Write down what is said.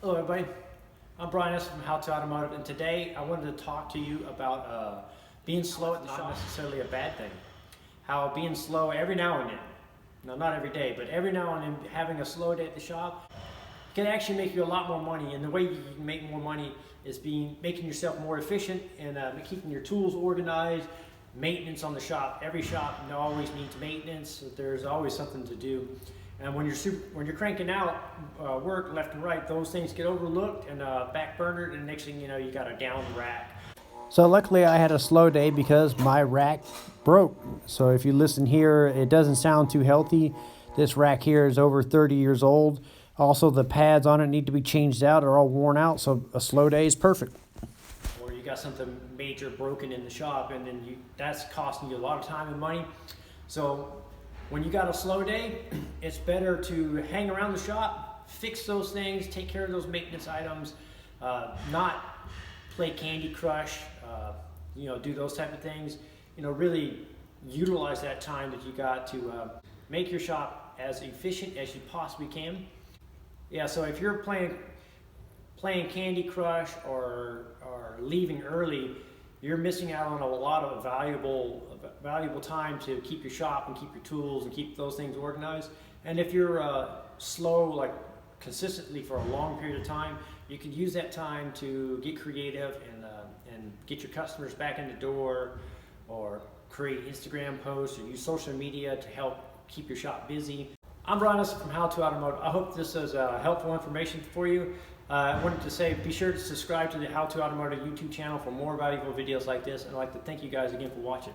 Hello everybody, I'm Brian from How to Automotive, and today I wanted to talk to you about being slow at the shop. Not necessarily a bad thing. How being slow every now and then, no, not every day, but every now and then having a slow day at the shop can actually make you a lot more money. And the way you can make more money is making yourself more efficient and keeping your tools organized. Maintenance on the shop. Every shop always needs maintenance. There's always something to do. And when you're cranking out work left and right, those things get overlooked and backburnered, and next thing you know, you got a down rack. So luckily I had a slow day because my rack broke. So if you listen here, it doesn't sound too healthy. This rack here is over 30 years old. Also, the pads on it need to be changed out. They're all worn out, so a slow day is perfect. Or you got something major broken in the shop, and then that's costing you a lot of time and money. So when you got a slow day, it's better to hang around the shop, fix those things, take care of those maintenance items, not play Candy Crush, do those type of things. Really utilize that time that you got to make your shop as efficient as you possibly can. Yeah, so if you're playing Candy Crush or leaving early, you're missing out on a lot of valuable time to keep your shop and keep your tools and keep those things organized. And if you're slow, like consistently for a long period of time, you can use that time to get creative and get your customers back in the door, or create Instagram posts, or use social media to help keep your shop busy. I'm Brian from How to Automotive. I hope this is helpful information for you. I wanted to say, be sure to subscribe to the How to Automotive YouTube channel for more valuable videos like this, and I'd like to thank you guys again for watching.